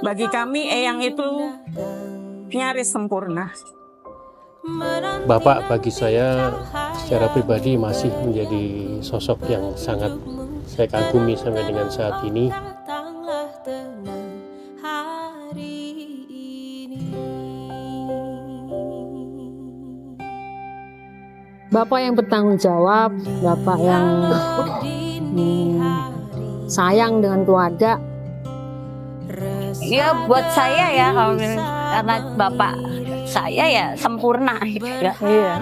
Bagi kami Eyang itu nyaris sempurna. Bapak bagi saya secara pribadi masih menjadi sosok yang sangat saya kagumi sampai dengan saat ini. Bapak yang bertanggung jawab, Bapak yang sayang dengan keluarga. Ya buat saya ya, karena bapak saya ya sempurna gitu ya. Iya.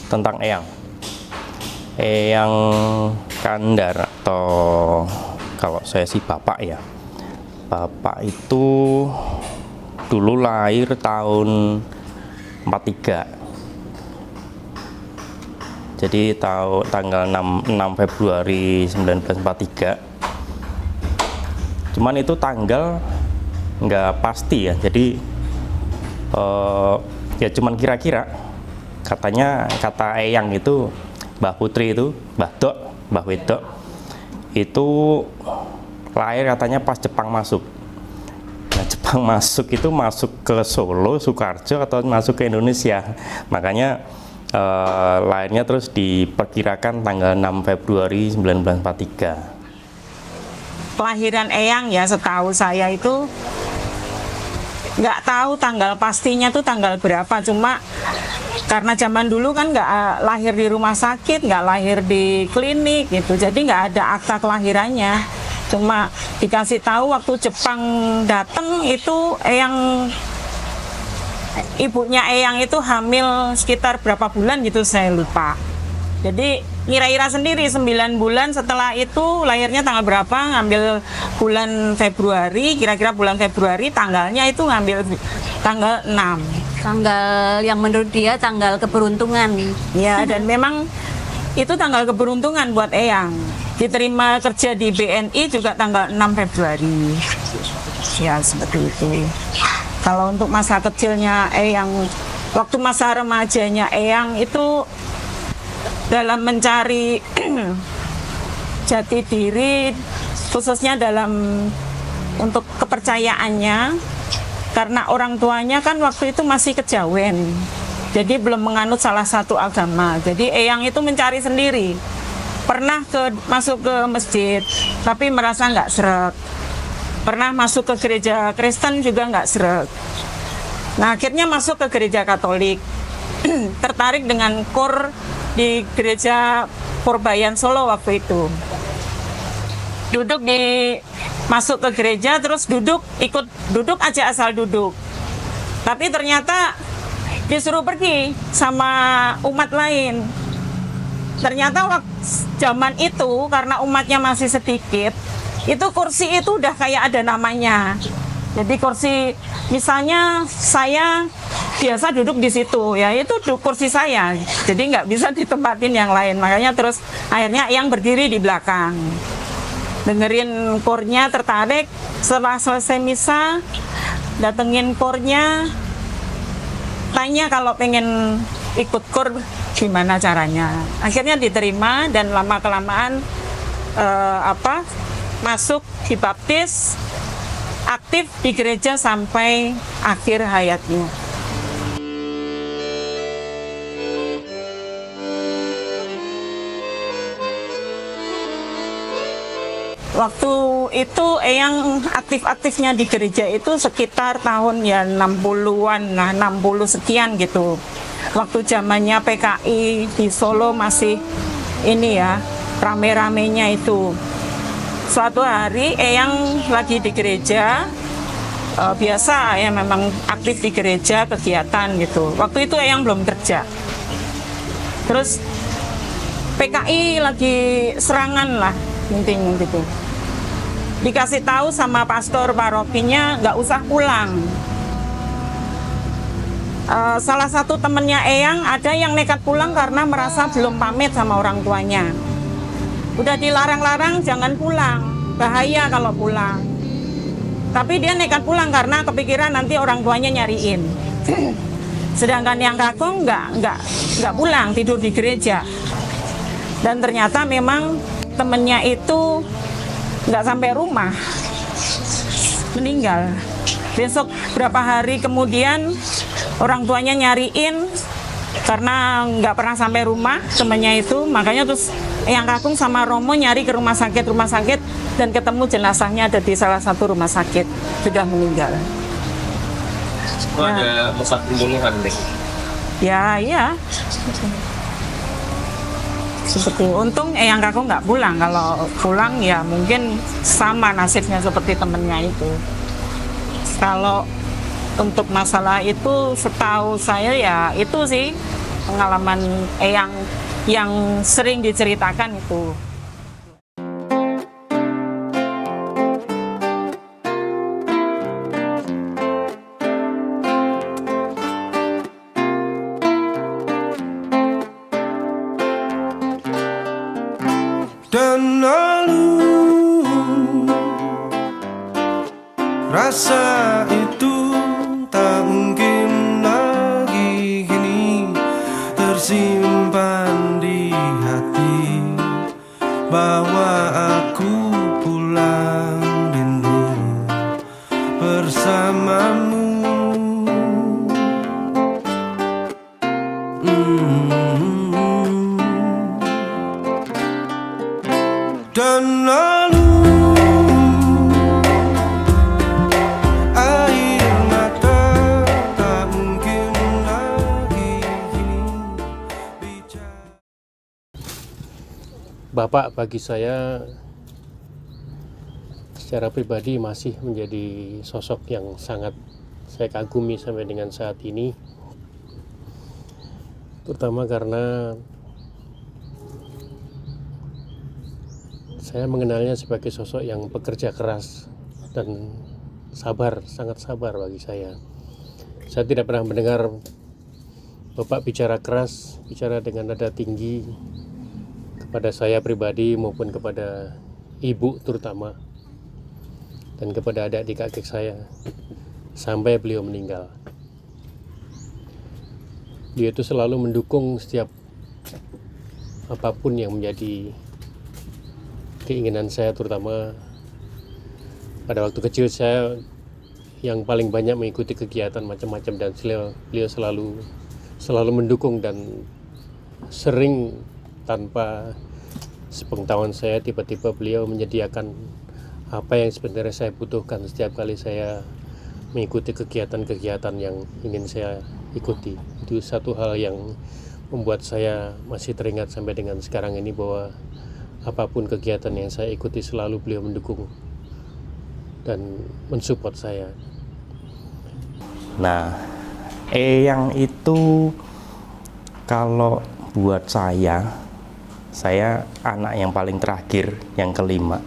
Tentang Eyang Kandar, atau kalau saya sih bapak ya. Bapak itu dulu lahir tahun 43. Jadi tanggal 6 Februari 1943. Cuman itu tanggal nggak pasti ya. Jadi ya cuman kira-kira. Katanya kata Eyang itu, Mbah Putri itu, Mbah Wedok itu lahir katanya pas Jepang masuk. Nah, Jepang masuk itu masuk ke Solo, Sukarjo, atau masuk ke Indonesia. Makanya lahirnya terus diperkirakan tanggal 6 Februari 1943. Kelahiran Eyang ya setahu saya itu nggak tahu tanggal pastinya tuh tanggal berapa, cuma karena zaman dulu kan nggak lahir di rumah sakit, nggak lahir di klinik gitu, jadi nggak ada akta kelahirannya. Cuma dikasih tahu waktu Jepang datang itu ibunya Eyang itu hamil sekitar berapa bulan gitu saya lupa. Jadi ngira-ira sendiri 9 bulan setelah itu lahirnya tanggal berapa, ngambil bulan Februari, kira-kira bulan Februari tanggalnya itu ngambil tanggal 6. Tanggal yang menurut dia tanggal keberuntungan. Ya, dan memang itu tanggal keberuntungan buat Eyang. Diterima kerja di BNI juga tanggal 6 Februari. Ya, seperti itu. Kalau untuk masa kecilnya Eyang, waktu masa remajanya Eyang itu dalam mencari jati diri, khususnya dalam untuk kepercayaannya, karena orang tuanya kan waktu itu masih kejawen, jadi belum menganut salah satu agama. Jadi Eyang itu mencari sendiri. Pernah masuk ke masjid, tapi merasa nggak sreg. Pernah masuk ke gereja Kristen juga nggak sreg. Nah, akhirnya masuk ke gereja Katolik. Tertarik dengan KOR di gereja Purbayan Solo waktu itu. Masuk ke gereja, terus ikut duduk aja asal duduk. Tapi ternyata disuruh pergi sama umat lain. Ternyata waktu zaman itu karena umatnya masih sedikit, itu kursi itu udah kayak ada namanya. Jadi kursi, misalnya saya biasa duduk di situ, ya itu kursi saya. Jadi nggak bisa ditempatin yang lain. Makanya terus akhirnya Eyang berdiri di belakang. Dengerin kornya, tertarik. Setelah selesai misa, datengin kornya, tanya kalau pengen ikut kor gimana caranya. Akhirnya diterima dan lama-kelamaan masuk, dibaptis, aktif di gereja sampai akhir hayatnya. Waktu itu Eyang aktif-aktifnya di gereja itu sekitar tahun ya 60-an, nah 60 sekian gitu. Waktu zamannya PKI di Solo masih ini ya, rame-ramenya itu. Suatu hari Eyang lagi di gereja, biasa ya memang aktif di gereja, kegiatan gitu. Waktu itu Eyang belum kerja. Terus PKI lagi serangan lah, intinya gitu. Dikasih tahu sama pastor parokinya nggak usah pulang. Salah satu temennya Eyang ada yang nekat pulang karena merasa belum pamit sama orang tuanya. Udah dilarang-larang jangan pulang, bahaya kalau pulang. Tapi dia nekat pulang karena kepikiran nanti orang tuanya nyariin. Sedangkan yang Kakung nggak pulang, tidur di gereja. Dan ternyata memang temennya itu nggak sampai rumah, meninggal. Besok berapa hari kemudian orang tuanya nyariin karena nggak pernah sampai rumah temennya itu, makanya terus yang Kakung sama Romo nyari ke rumah sakit dan ketemu jenazahnya ada di salah satu rumah sakit, sudah meninggal. Oh, ada bekas pembunuhan nih. Ya, iya. Seperti untung yang Kakung nggak pulang. Kalau pulang ya mungkin sama nasibnya seperti temennya itu. Kalau untuk masalah itu setahu saya ya itu sih pengalaman Eyang yang sering diceritakan itu. Dan lalu rasa itu tak mungkin lagi kini tersimpan di hati, bahwa aku pulang rindu bersamamu. Dan lalu air mata tak mungkin lagi kini bicara. Bapak bagi saya secara pribadi masih menjadi sosok yang sangat saya kagumi sampai dengan saat ini, terutama karena saya mengenalnya sebagai sosok yang pekerja keras dan sabar, sangat sabar bagi saya. Saya tidak pernah mendengar Bapak bicara keras, bicara dengan nada tinggi kepada saya pribadi maupun kepada ibu terutama, dan kepada adik-adik saya sampai beliau meninggal. Dia itu selalu mendukung setiap apapun yang menjadi keinginan saya, terutama pada waktu kecil saya yang paling banyak mengikuti kegiatan macam-macam, dan beliau selalu mendukung, dan sering tanpa sepengetahuan saya tiba-tiba beliau menyediakan apa yang sebenarnya saya butuhkan setiap kali saya mengikuti kegiatan-kegiatan yang ingin saya ikuti. Itu satu hal yang membuat saya masih teringat sampai dengan sekarang ini, bahwa apapun kegiatan yang saya ikuti selalu beliau mendukung dan mensupport saya. Nah, Eyang itu kalau buat saya anak yang paling terakhir, yang kelima.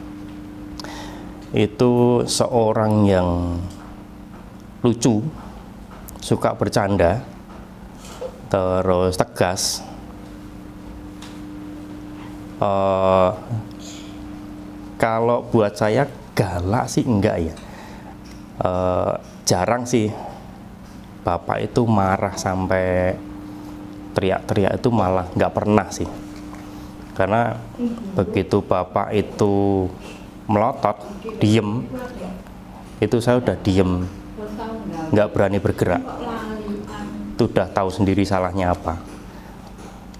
Itu seorang yang lucu, suka bercanda, terus tegas. Kalau buat saya galak sih enggak ya, jarang sih Bapak itu marah sampai teriak-teriak, itu malah nggak pernah sih. Karena begitu Bapak itu melotot, diem, itu saya udah diem, nggak berani bergerak. Itu udah tahu sendiri salahnya apa.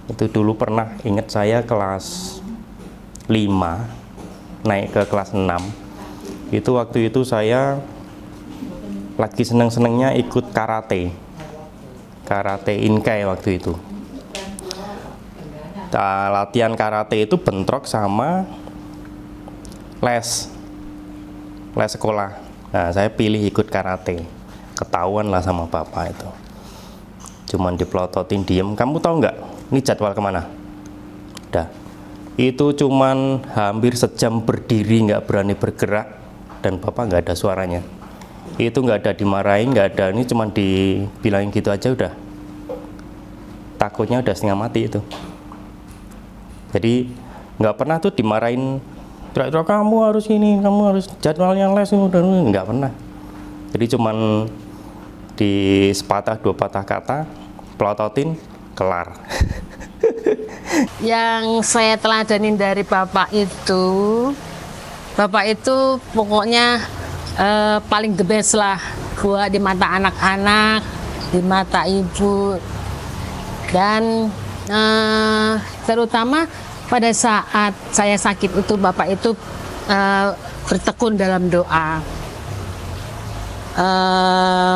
Itu dulu pernah ingat saya kelas 5 naik ke kelas 6. Itu waktu itu saya lagi seneng-senengnya ikut karate inkai waktu itu. Latihan karate itu bentrok sama les sekolah. Nah, saya pilih ikut karate. Ketahuan lah sama Bapak itu. Cuman dipelototin diem. Kamu tahu nggak ini jadwal kemana? Udah. Itu cuman hampir sejam berdiri, nggak berani bergerak, dan Bapak nggak ada suaranya. Itu nggak ada dimarahin, nggak ada, ini cuman dibilangin gitu aja udah. Takutnya udah setengah mati itu. Jadi nggak pernah tuh dimarahin, teriak-teriak kamu harus ini, kamu harus jadwalnya les, udah nggak pernah. Jadi cuman di sepatah dua patah kata, pelototin, kelar. Yang saya teladanin dari Bapak itu pokoknya paling the best lah buat di mata anak-anak, di mata ibu, dan terutama pada saat saya sakit itu Bapak itu bertekun dalam doa.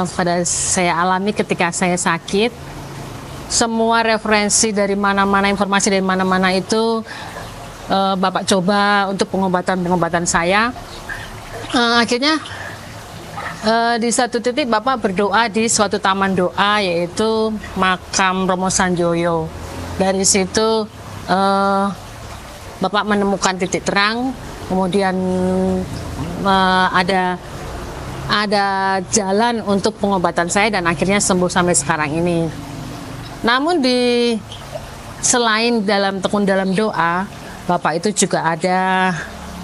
Pada saya alami ketika saya sakit, semua referensi dari mana-mana, informasi dari mana-mana itu Bapak coba untuk pengobatan saya. Akhirnya di satu titik Bapak berdoa di suatu taman doa, yaitu makam Romo Sanjoyo. Dari situ Bapak menemukan titik terang, kemudian ada jalan untuk pengobatan saya, dan akhirnya sembuh sampai sekarang ini. Namun selain dalam tekun dalam doa, Bapak itu juga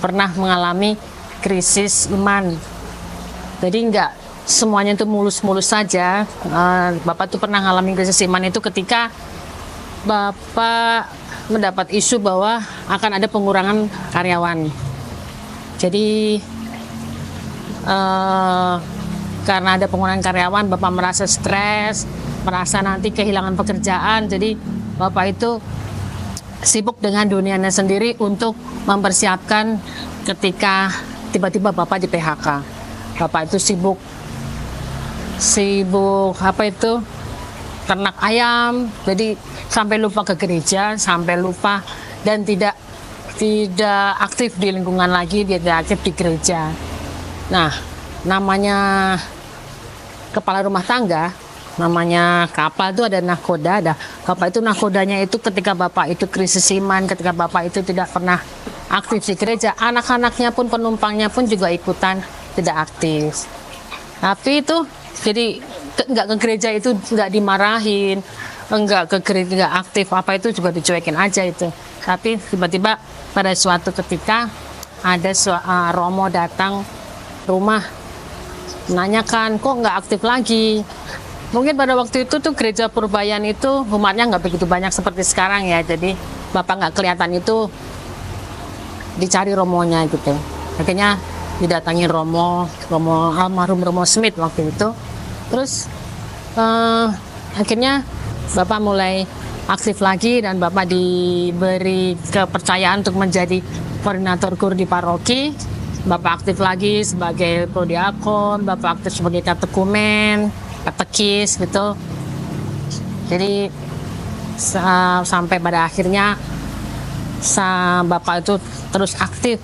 pernah mengalami krisis iman. Jadi nggak semuanya itu mulus-mulus saja. Bapak itu pernah mengalami krisis iman itu ketika Bapak mendapat isu bahwa akan ada pengurangan karyawan. Jadi karena ada pengurangan karyawan, Bapak merasa stres, merasa nanti kehilangan pekerjaan. Jadi Bapak itu sibuk dengan dunianya sendiri untuk mempersiapkan ketika tiba-tiba Bapak di PHK. Bapak itu sibuk ternak ayam, jadi sampai lupa ke gereja, sampai lupa dan tidak aktif di lingkungan lagi, dia tidak aktif di gereja. Nah, namanya kepala rumah tangga, namanya kapal itu ada nahkoda. Bapak itu nahkodanya itu ketika Bapak itu krisis iman, ketika Bapak itu tidak pernah aktif di gereja, anak-anaknya pun, penumpangnya pun juga ikutan tidak aktif. Tapi itu jadi nggak ke gereja itu nggak dimarahin, nggak ke gereja nggak aktif, apa itu juga dicuekin aja itu. Tapi tiba-tiba pada suatu ketika ada Romo datang rumah, menanyakan kok nggak aktif lagi. Mungkin pada waktu itu tuh gereja Purbayan itu umatnya nggak begitu banyak seperti sekarang ya, jadi Bapak nggak kelihatan itu, dicari Romonya gitu. Akhirnya didatangi almarhum Romo Smith waktu itu. Terus akhirnya Bapak mulai aktif lagi dan Bapak diberi kepercayaan untuk menjadi koordinator KUR di paroki. Bapak aktif lagi sebagai prodiakon, Bapak aktif sebagai katekumen, katekis gitu. Jadi sampai pada akhirnya Bapak itu terus aktif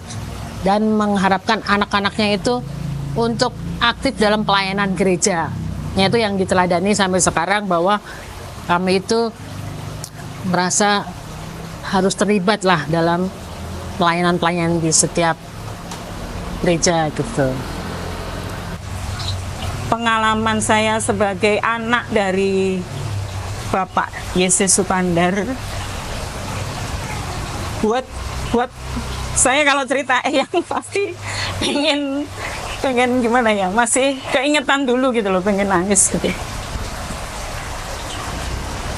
dan mengharapkan anak-anaknya itu untuk aktif dalam pelayanan gereja. Itu yang diteladani sampai sekarang, bahwa kami itu merasa harus terlibat lah dalam pelayanan-pelayanan di setiap gereja gitu. Pengalaman saya sebagai anak dari Bapak Yesus Supandar, buat saya kalau cerita yang pasti pengen gimana ya, masih keingetan dulu gitu loh, pengen nangis gitu.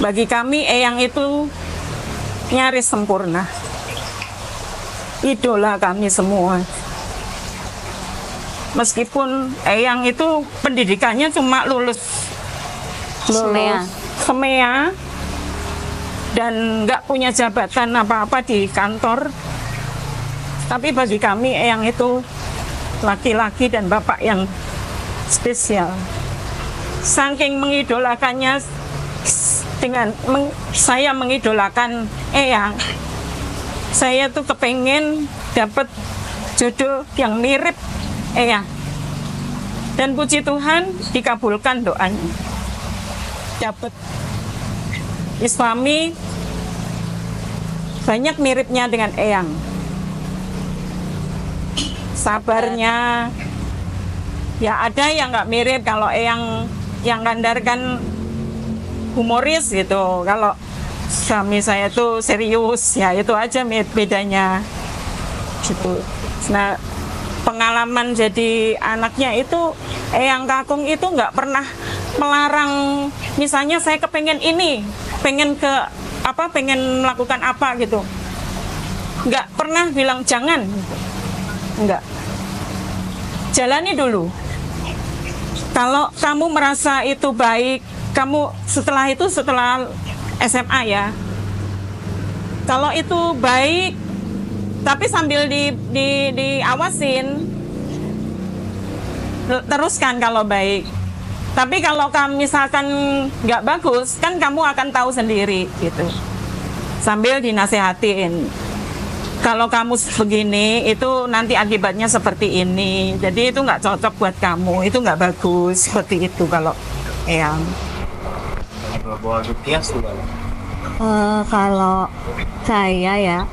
Bagi kami Eyang itu nyaris sempurna, idola kami semua. Meskipun Eyang itu pendidikannya cuma lulus semea dan nggak punya jabatan apa-apa di kantor, tapi bagi kami Eyang itu laki-laki dan bapak yang spesial. Saking mengidolakannya, saya mengidolakan Eyang, saya tuh kepengen dapat jodoh yang mirip Eyang. Dan puji Tuhan dikabulkan doanya. Dapat Islami banyak miripnya dengan Eyang. Sabarnya, ya ada yang nggak mirip. Kalau Eyang yang Kandar humoris gitu, kalau suami saya tuh serius, ya itu aja bedanya gitu. Nah, pengalaman jadi anaknya itu Eyang Kakung itu nggak pernah melarang, misalnya saya kepengen ini, pengen melakukan apa gitu. Nggak pernah bilang jangan, nggak. Jalani dulu. Kalau kamu merasa itu baik, kamu setelah SMA ya. Kalau itu baik, tapi sambil diawasin, teruskan kalau baik. Tapi kalau kamu misalkan nggak bagus, kan kamu akan tahu sendiri gitu. Sambil dinasehatin. Kalau kamu begini, itu nanti akibatnya seperti ini. Jadi itu nggak cocok buat kamu, itu nggak bagus seperti itu kalau Eyang. Bawa Rupiah gimana? Kalau saya ya,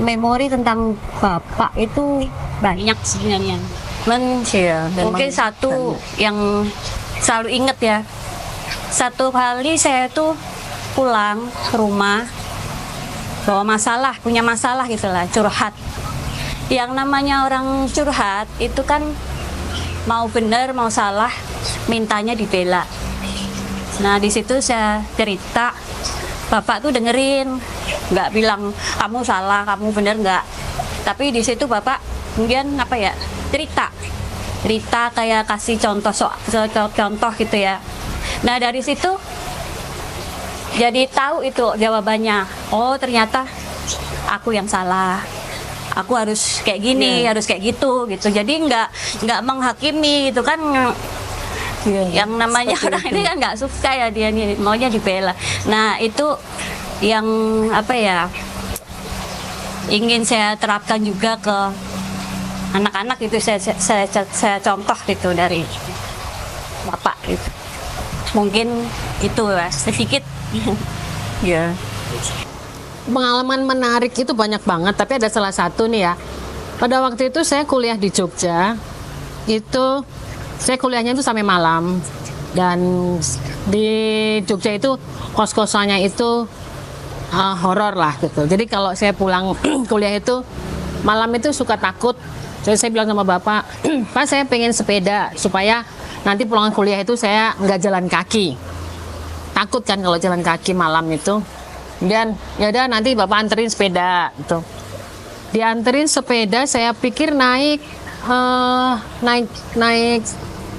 memori tentang bapak itu banyak sebenarnya. Mungkin satu yang selalu inget ya. Satu kali saya tuh pulang ke rumah bawa masalah, punya masalah gitulah, curhat. Yang namanya orang curhat itu kan mau benar mau salah mintanya dibela. Nah di situ saya cerita, bapak tuh dengerin, nggak bilang kamu salah, kamu benar nggak. Tapi di situ bapak kemudian apa ya, cerita kayak kasih contoh contoh gitu ya. Nah dari situ jadi tahu itu jawabannya. Oh ternyata aku yang salah. Aku harus kayak gini, harus kayak gitu. Jadi nggak menghakimi gitu kan. Yang namanya orang ini kan nggak suka ya dia nih, maunya dibela. Nah itu yang apa ya, ingin saya terapkan juga ke anak-anak itu. Saya contoh gitu dari bapak gitu. Mungkin itu sedikit. Ya. Pengalaman menarik itu banyak banget, tapi ada salah satu nih ya. Pada waktu itu saya kuliah di Jogja, itu saya kuliahnya itu sampai malam, dan di Jogja itu kos-kosannya itu horor lah gitu. Jadi kalau saya pulang kuliah itu malam itu suka takut. Jadi saya bilang sama bapak, Pak saya pengen sepeda supaya nanti pulang kuliah itu saya nggak jalan kaki. Takut kan kalau jalan kaki malam itu. Dan ya udah nanti bapak anterin sepeda gitu. Dianterin sepeda, saya pikir naik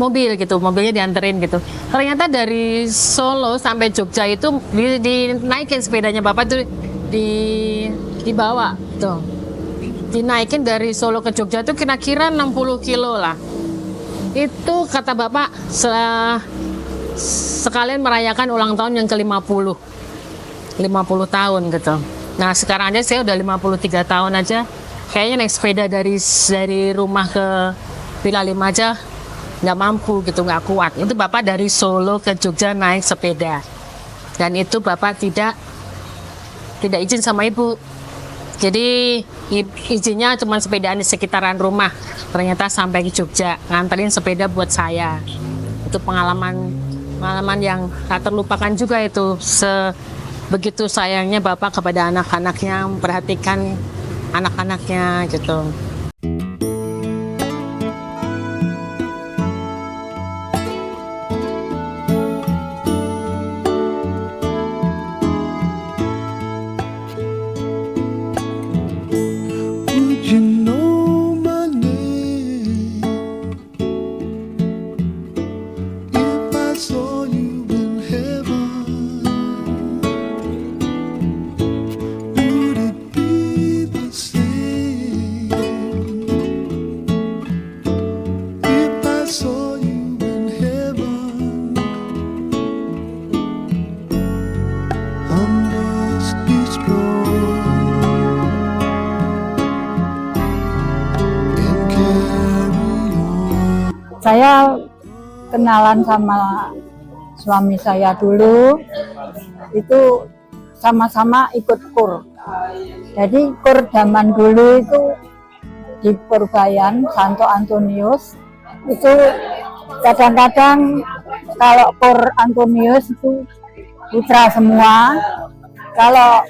mobil gitu, mobilnya dianterin gitu. Ternyata dari Solo sampai Jogja itu dinaikin sepedanya bapak tuh, dibawa tuh. Dinaikin dari Solo ke Jogja tuh kira-kira 60 kilo lah. Itu kata bapak sekalian merayakan ulang tahun yang ke-50 tahun gitu. Nah sekarang aja saya udah 53 tahun aja, kayaknya naik sepeda dari rumah ke Villa 5 aja nggak mampu gitu, nggak kuat. Itu bapak dari Solo ke Jogja naik sepeda, dan itu bapak tidak izin sama ibu. Jadi izinnya cuma sepedaan di sekitaran rumah. Ternyata sampai ke Jogja nganterin sepeda buat saya. Itu pengalaman yang tak terlupakan juga itu. Begitu sayangnya bapak kepada anak-anaknya, memperhatikan anak-anaknya gitu. Would you know my name if I saw you in heaven? Would it be the same if I saw you in heaven? I must be strong and carry on. Saya kenalan sama suami saya dulu, itu sama-sama ikut kur. Jadi kur zaman dulu itu di Purbayan, Santo Antonius, itu kadang-kadang kalau kur Antonius itu putra semua, kalau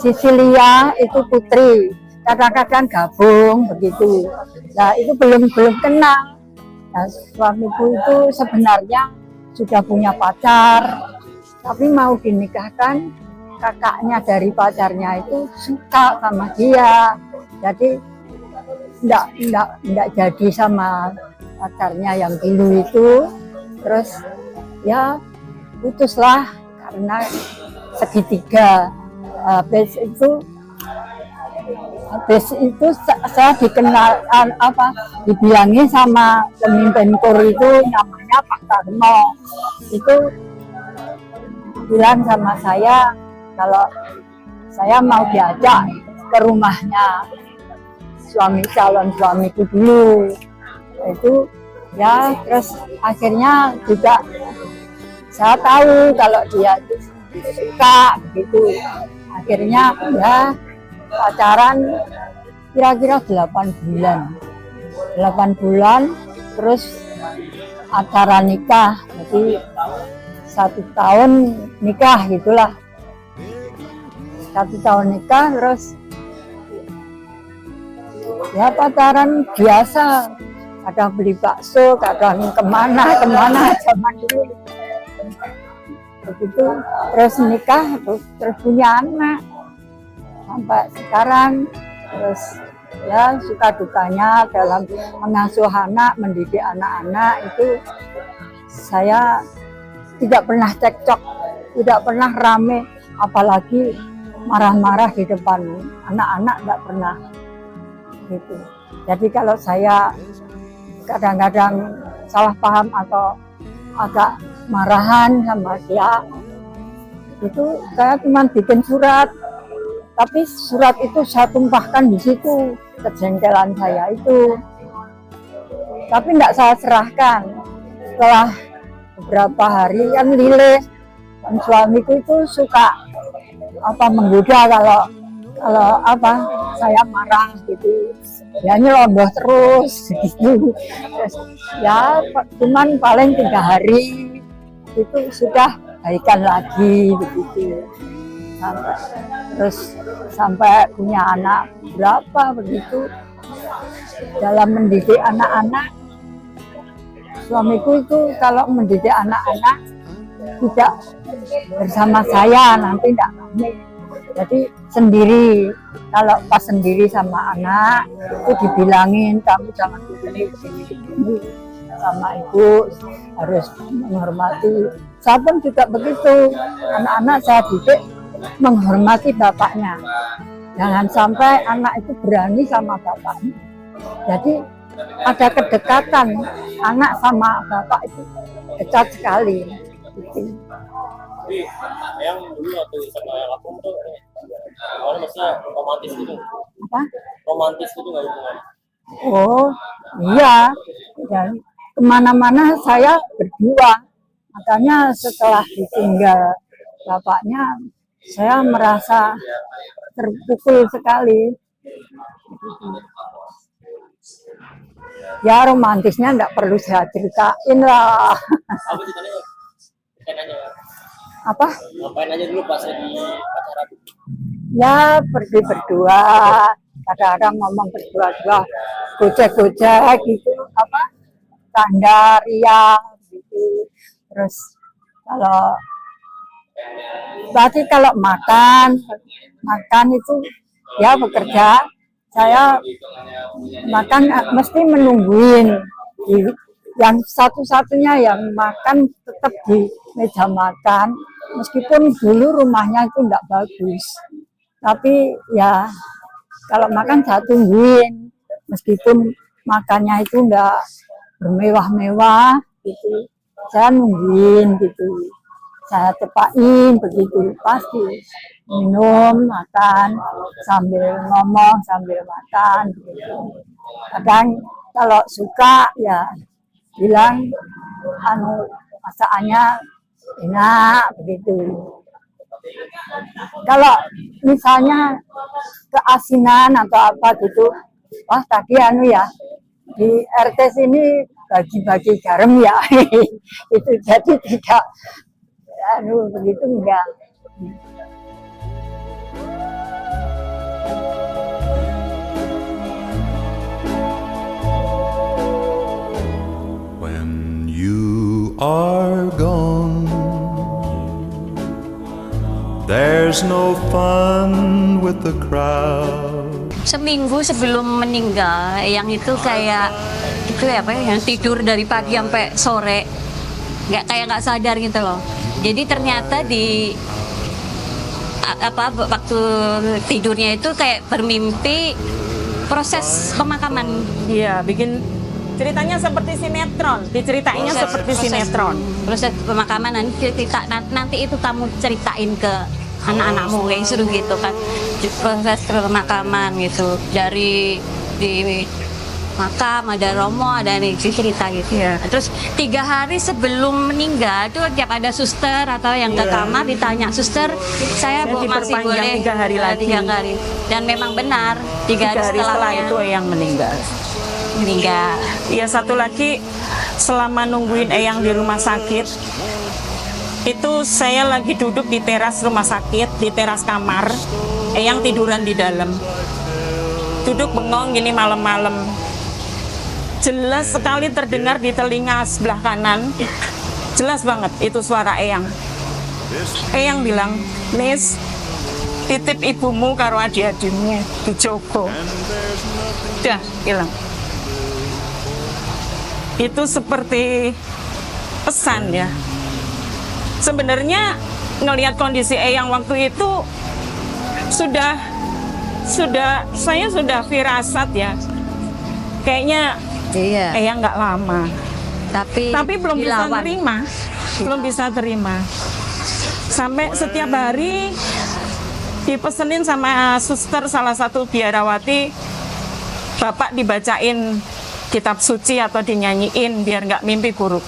Sisilia itu putri, kadang-kadang gabung begitu. Nah itu belum kenal. Nah, suamiku itu sebenarnya sudah punya pacar, tapi mau dinikahkan. Kakaknya dari pacarnya itu suka sama dia, jadi enggak jadi sama pacarnya yang dulu itu. Terus ya putuslah karena segitiga. Habis itu saya dikenal dibilangin sama pemimpin KUR itu namanya Pak Tarmo. Itu bilang sama saya kalau saya mau diajak ke rumahnya calon suamiku dulu. Itu ya, terus akhirnya juga saya tahu kalau dia itu suka begitu. Akhirnya ya pacaran kira-kira 8 bulan. 8 bulan terus acara nikah. Jadi 1 tahun nikah gitulah. 1 tahun nikah, terus ya pacaran biasa, kadang beli bakso, kadang kemana zaman dulu begitu. Terus nikah, terus punya anak sampai sekarang. Terus ya suka dukanya dalam mengasuh anak, mendidik anak-anak itu saya tidak pernah cekcok, tidak pernah rame, apalagi marah-marah di depan anak-anak, nggak pernah gitu. Jadi kalau saya kadang-kadang salah paham atau agak marahan sama dia, itu saya cuma bikin surat, tapi surat itu saya tumpahkan di situ kejengkelan saya itu, tapi nggak saya serahkan. Setelah beberapa hari kan lilih, dan suamiku itu suka menggoda kalau saya marah gitu, ya nyelondoh terus gitu. Terus ya cuman paling 3 hari itu sudah baikan lagi begitu. Sampai punya anak berapa begitu. Dalam mendidik anak-anak, suamiku itu kalau mendidik anak-anak tidak bersama saya, nanti tidak rame. Jadi sendiri. Kalau pas sendiri sama anak itu dibilangin, kamu jangan begini sama ibu, harus menghormati. Saya pun juga begitu. Anak-anak saya didik menghormati bapaknya. Jangan sampai anak itu berani sama bapaknya. Jadi ada kedekatan anak sama bapak itu dekat sekali. Gitu. Tapi yang dulu waktu sama yang aku tuh awalnya maksudnya romantis gitu. Apa? Romantis gitu nggak hubungan? Oh iya, dan kemana-mana saya berdua. Makanya setelah ditinggal bapaknya, saya merasa terpukul sekali. Ya romantisnya enggak perlu saya ceritain lah. Apa ceritanya? Apa? Ngapain aja dulu pas lagi pacaran? Ya pergi berdua, kadang-kadang ngomong berdua-dua, gojek-gojek gitu, tanda ria gitu. Terus kalau makan itu ya bekerja, saya makan mesti menungguin. Yang satu-satunya yang makan tetap di meja makan, meskipun dulu rumahnya itu enggak bagus. Tapi ya kalau makan saya tungguin, meskipun makannya itu enggak bermewah-mewah gitu, saya nungguin gitu. Saya tepain begitu, pasti minum, makan, sambil ngomong, sambil makan begitu. Kadang kalau suka ya bilang masakannya enak begitu. Kalau misalnya keasinan atau apa gitu, wah tadi ya di RT sini bagi-bagi garam ya. Itu jadi tidak begitu enggak. There's no fun with the crowd. Seminggu sebelum meninggal, yang itu kayak itu ya apa ya, yang tidur dari pagi sampai sore, nggak sadar gitu loh. Jadi ternyata di waktu tidurnya itu kayak bermimpi proses pemakaman. Iya, bikin ceritanya seperti sinetron, diceritainnya seperti sinetron. Proses pemakaman nanti itu kamu ceritain ke anak-anakmu kayak suruh gitu kan. Proses pemakaman gitu, dari di makam ada romo, ada nih cerita gitu. Iya. Terus 3 hari sebelum meninggal tuh tiap ada suster atau yang ke kamar ditanya, suster saya masih diperpanjang boleh 3 hari lagi. 3 hari. Dan memang benar 3 hari Setelah setelahnya itu Eyang meninggal. Iya, satu lagi, selama nungguin Eyang di rumah sakit, itu saya lagi duduk di teras rumah sakit, di teras kamar, Eyang tiduran di dalam. Duduk bengong gini malam-malam. Jelas sekali terdengar di telinga sebelah kanan, jelas banget itu suara Eyang. Eyang bilang, "Nis, titip ibumu karo adik-adikmu dijogo." Udah hilang. Itu seperti pesan ya. Sebenarnya ngelihat kondisi Eyang waktu itu saya sudah firasat ya. Kayaknya Iya. Eyang nggak lama. Tapi belum bisa dilawan. terima. Sampai setiap hari dipesenin sama suster salah satu biarawati, Bapak dibacain kitab suci atau dinyanyiin biar nggak mimpi buruk.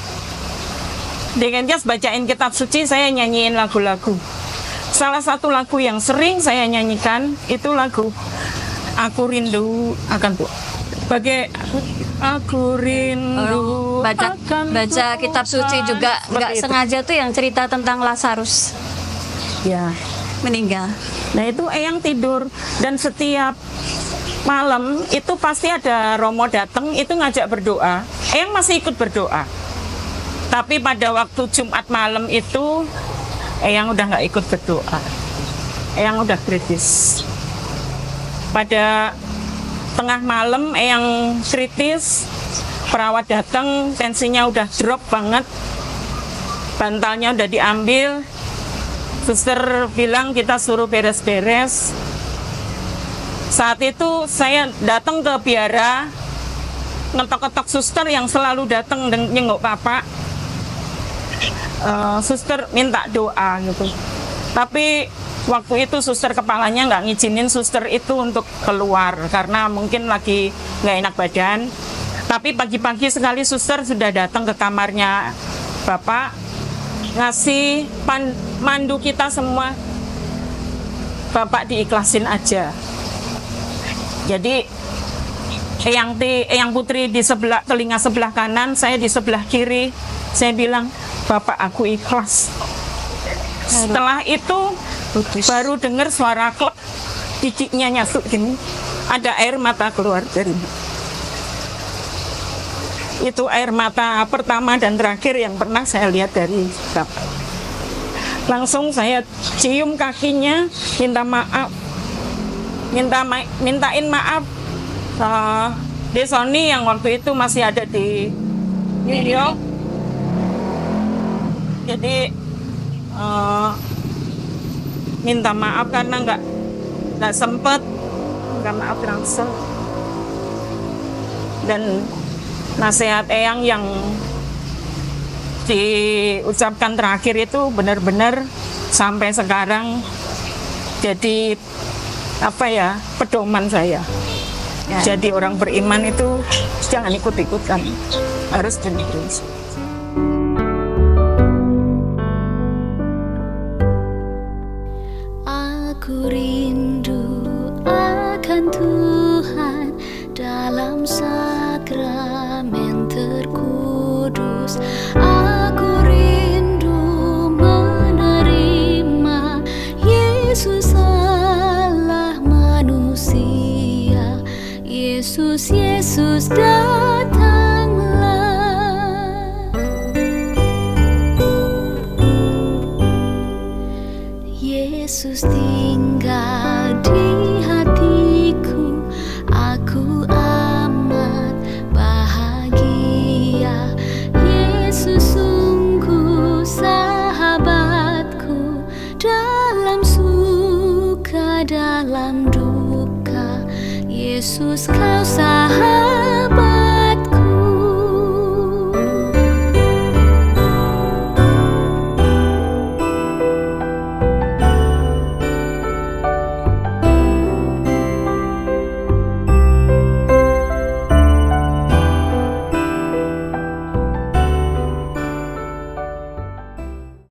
Dengan jas bacain kitab suci, saya nyanyiin lagu-lagu. Salah satu lagu yang sering saya nyanyikan itu lagu Aku Rindu Akan Tuhan. Aku rindu baca kitab suci juga nggak sengaja tuh yang cerita tentang Lazarus ya meninggal. Nah itu Eyang tidur, dan setiap malam itu pasti ada romo datang itu ngajak berdoa. Eyang masih ikut berdoa. Tapi pada waktu Jumat malam itu Eyang udah nggak ikut berdoa. Eyang udah kritis. Pada tengah malam Eyang kritis, perawat datang, tensinya udah drop banget, bantalnya udah diambil, suster bilang kita suruh beres-beres. Saat itu saya datang ke biara, ngetok-ketok suster yang selalu datang dan nyengok Bapak. Suster minta doa gitu, tapi waktu itu suster kepalanya nggak ngizinin suster itu untuk keluar karena mungkin lagi nggak enak badan. Tapi pagi-pagi sekali suster sudah datang ke kamarnya Bapak, ngasih mandu kita semua, Bapak diikhlasin aja. Jadi Eyang Putri di sebelah telinga sebelah kanan, saya di sebelah kiri. Saya bilang, Bapak aku ikhlas. Setelah itu baru dengar suara klep, giginya nyasuk gini, ada air mata keluar dari. Itu air mata pertama dan terakhir yang pernah saya lihat dari Bapak. Langsung saya cium kakinya, minta maaf, mintain maaf Desoni yang waktu itu masih ada di New York. Jadi minta maaf karena nggak sempet, nggak maaf langsung. Dan nasihat Eyang yang diucapkan terakhir itu benar-benar sampai sekarang jadi pedoman saya. Jadi orang beriman itu jangan ikut-ikutan, harus demikian. Aku rindu akan Tuhan dalam sakramen terkudus. Aku rindu menerima Yesus Allah manusia. Yesus, Yesus datanglah. Yesus tinggal di hatiku, aku amat bahagia. Yesus sungguh sahabatku, dalam suka dalam duka. Yesus kau sahabat